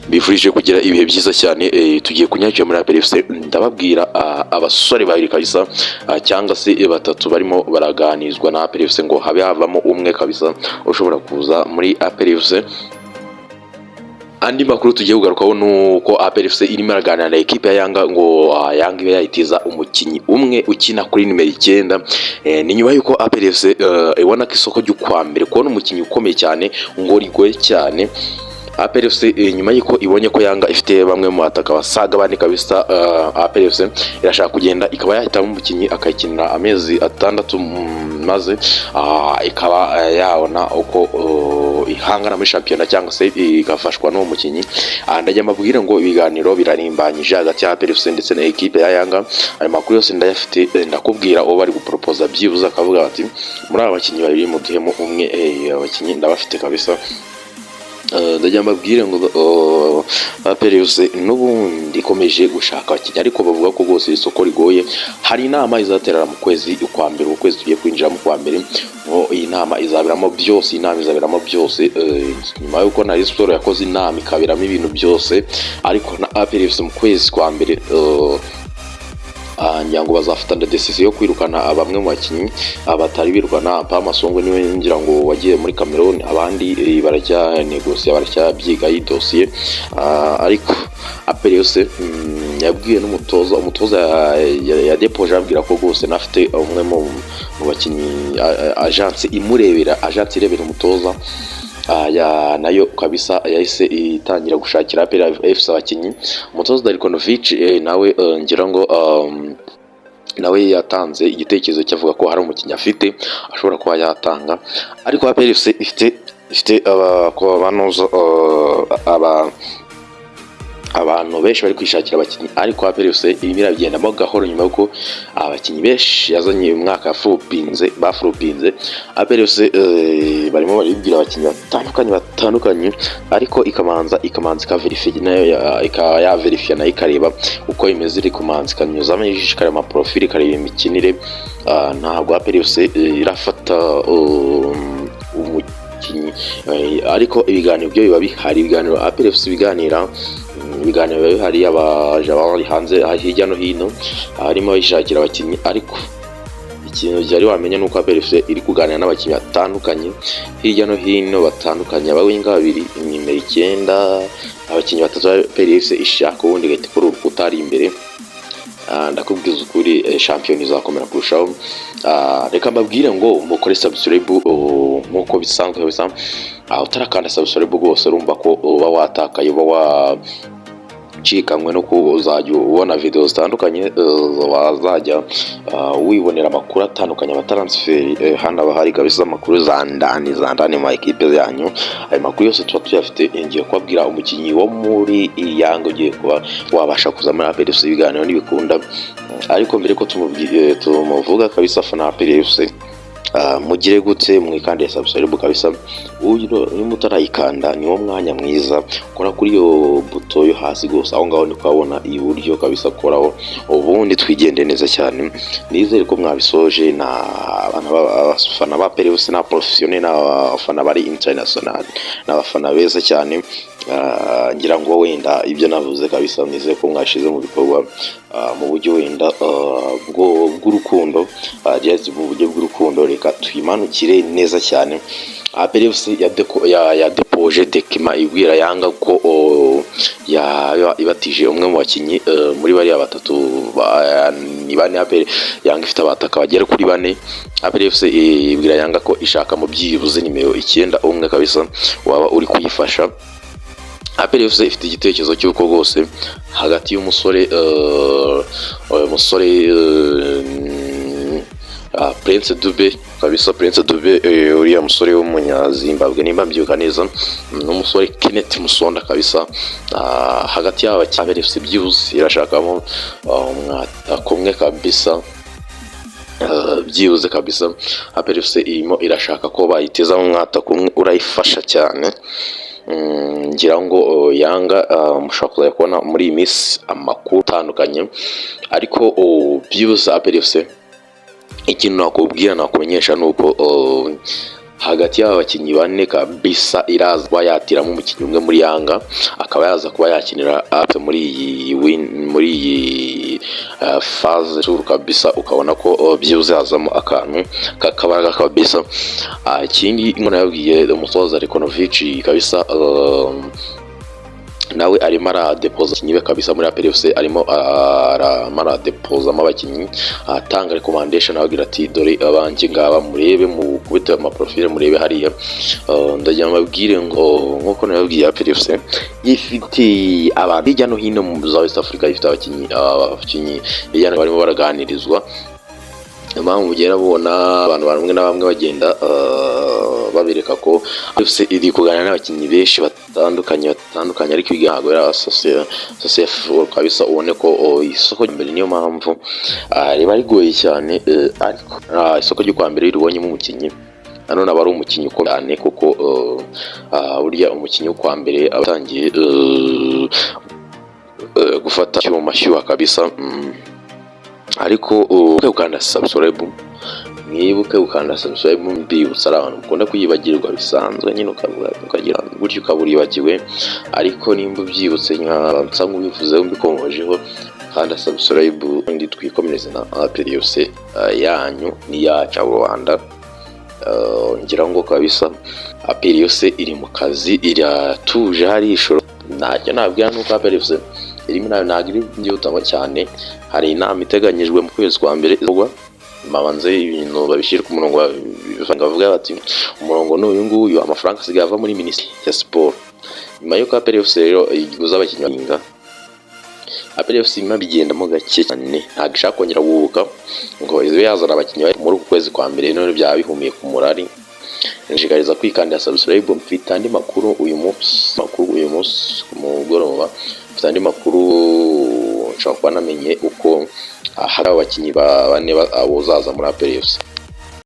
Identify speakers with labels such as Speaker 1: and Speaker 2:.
Speaker 1: bifurije kugira ibihe byiza cyane. Tugiye kunyakira muri APR FC, ndababwira abasore babiri kabisa cyangwa se batatu barimo baraganizwa na APR FC ngo habe havamo umwe kabisa ushobora kuza muri APR FC. Andi makuru tugiye kugarukaho nuko APR FC irimo araganira na ekipe ya Yanga ngo Yanga ibe yayitiza umukinyi umwe ukina kuri nimero 9. Ni nyuma yuko APR FC ibona ko isoko ry'ukwa mbere kubona umukinyi ukomeye cyane ngo rigoye cyane. APR FC nyuma yuko ibonye ko Yanga ifite bamwe mu bataka basaga bane kabisa, APR FC irashaka kugenda ikaba yahitamo umukinyi akayikinira amezi 6 maze ikaba yabona uko ihangana muri shampiyona cyangwa se igafashwa n'uwo mukinyi. Ndajya mabwira ngo ibiganiro birarimbanyije hagati ya APR FC ndetse na ekipe ya Yanga. Ayo makuru yose ndayafite, ndakubwira uwo bari gupropoza byibuza akavuga ati muri aba bakinyi babiri mu duhemo umwe, abakinyi ndabafite kabisa. Ndajya mbabwire ngo APR FC n'ubundi ikomeje gushaka abakinyi, ariko bavuga ko rwose isoko rigoye. Hari inama izaterera mu kwezi kwa mbere, ukwezi tugiye kwinjira mu kwa mbere, iyi nama izabiramo byose, nyuma yuko na Sport yakoze inama ikabiramo ibintu byose, ariko na APR FC mu kwezi kwa mbere nyango bazafata decision yo kwirukana bamwe mu bakinyi abatari birukana. Pamasongo niwe ngira ngo wagiye muri Cameroon, abandi barajya negosia, barajya byiga iyi dossier, ariko APR FC yabwiye umutoza ya depoje abwira ko rwose nafite umwe mu bakinyi agence imurebera, agence irebera umutoza nayo kabisa yahise itangira gushakira APR FC abakinyi. Umutoza Darikonovic nawe ngira ngo nawe yatanze igitekerezo cyavuga ko hari umukinyi afite ashobora kuba yatanga, ariko APR FC ifite abantu benshi bari kwishakira abakinyi, ariko APR FC irimo iragendamo gahoro nyuma yuko abakinyi benshi yazanye umwaka bafurupinze. APR FC barimo baribwira abakinyi batandukanye, ariko ikamanza ikaverifya nayo yaverifya nayo ikareba uko imeze, iri kumanza ikanyuzamo ijisho ikareba amaprofili ikareba imikinire. Ntabwo APR FC irafata umukinyi, ariko ibiganiro byo biba bihari. Ibiganiro APR FC ibiganiro bihari, abaje bari hanze hirya no hino harimo bishakira abakinyi, ariko ikintu cyari wamenya nuko APR FC iri kuganira n'abakinyi batandukanye hirya no hino batandukanye, abawinga babiri, nimero 9, abakinyi batatu APR FC ishaka ubundi gahita kuri urukuta ari imbere. Ndakubwiza ukuri champion izakomera kurushaho. Reka mbabwire ngo mukore subscribe nkuko bisanzwe kabisa. Utarakanda subscribe rwose urumva ko uba watakaye, uba wacikanywe no kuzajya ubona video zitandukanye, wazajya wibonera amakuru atandukanye amatransfer. Hano bahari kabisa amakuru za ndani mu equipe yanyu. Ayo makuru yose tuba tuyafite. Ngiye kubabwira umukinyi wo muri Yanga ugiye kuba wabasha kuza muri APR FC, ibiganiro n'ibikunda. Ariko mbere ko tumuvuga kabisa fana APR FC, mugire gute mwikande subscribe kabisa. Uyo mutarayikanda niwo mwanya mwiza, kora kuri yo buto yo hasi gose, aho ngaho nikabona iburyo kabisa, koraho ubundi twigende neza cyane. Nizere ko mwabisoje na abafana ba APR FC na professionnel na abafana bari international na abafana beza cyane. Ngira ngo wenda ibyo navuze kabisa nizeye ko mwashize mu bikorwa mu buryo wenda bw'urukundo, mu buryo bw'urukundo. Reka twimanukire neza cyane. APR FC ya depoje dekima ibwira Yanga ko ibatije umwe mu bakinyi muri bari batatu, ni bane. APR Yanga ifite abataka bagera kuri 4. APR FC ibwira Yanga ko ishaka mu byibuze nimero 9 umwe kabisa waba uri kuyifasha. APR FC ifite igitekerezo cy'uko rwose hagati y'umusore Prince Dube kabisa, Prince Dube uriya musore w'umunyazimbabwe nimba mbyuka neza, n'umusore Kenneth Musonda kabisa, hagati y'aba APR FC byibuze irashakamo kumwe kabisa, byibuze kabisa. APR FC irimo irashaka ko bayiteza mu mwata kumwe urayifasha cyane. Ngira ngo Yanga mushobora kubona muri miss amakuru atandukanye, ariko byibuze APR FC ikintu nakubwira nakumenyesha nuko hagati y'aba bakinnyi bane kabisa iraza kuba yatiramo umukinnyi umwe muri Yanga akaba yaza kuba yakinira ape muri iyi phase tour kabisa, ukabona ko byibuze hazamo akantu kakabaraga kabisa. Ikindi nkona yabwiye umutoza Rekonovic kabisa, nawe arimo aradepoza abakinnyi be kabisa muri APR FC, arimo aradepoza abakinnyi atanga recommendation, abagira ati dore abanjye ngaba murebe mu kubita amaprofile murebe hariya. Ndagira mabwire ngo nkuko nababwiye APR FC ifite abantu hirya no hino mu za West Africa, ifite abakinnyi hirya no barimo baraganirizwa, impamvu ugera bona abantu bamwe na bamwe bagenda babereka ko FC iri kuganira n'abakinnyi benshi batandukanye, ariko ibigango ya association kabisa, ubone ko isoko mbere niyo mpamvu riba rigoye cyane, ariko isoko ryo kwa mbere ribonyemo umukinnyi nanone aba ari umukinnyi ukomeye kuko burya umukinnyi wo kwa mbere abatangiye gufata cyuma mashyuha kabisa. Ariko ukanda subscribe, mwibuke ukanda subscribe, mbibutsa abantu mukunda kuyibagirwa bisanzwe nyine, ukagira gutyo ukaburibagiwe, ariko nimba byibutse nka ubivuze mbikomojeho, kanda subscribe ndi twikomereze na APR FC yanyu ni yacu Rwanda. Ngira ngo kabisa APR FC iri mu kazi, iratuje hari ishoro, ntacyo nabwira nuko APR FC irimo nagiri byutamo cyane. Hari inama iteganyijwe mu kwezi kwa mbere babanze ibintu babishyira ku murongo, bavuga bati umurongo n'uyu nguyu, amafaranga asigaye ava muri Minisiteri ya Siporo. Nyuma yo APR FC rero iguza abakinnyi bahinga, APR FC bigendamo gake cyane, ntabwo ishaka kongera guhubuka ngo izo yazana abakinnyi muri uku kwezi kwa mbere, none byaba bihumiye ku murari. Nshishikariza kwikandira subscribe, mfite andi makuru uyu munsi ku mugoroba, mfite andi makuru nshaka kuba namenye uko hari abakinnyi bane bazaza muri APR FC.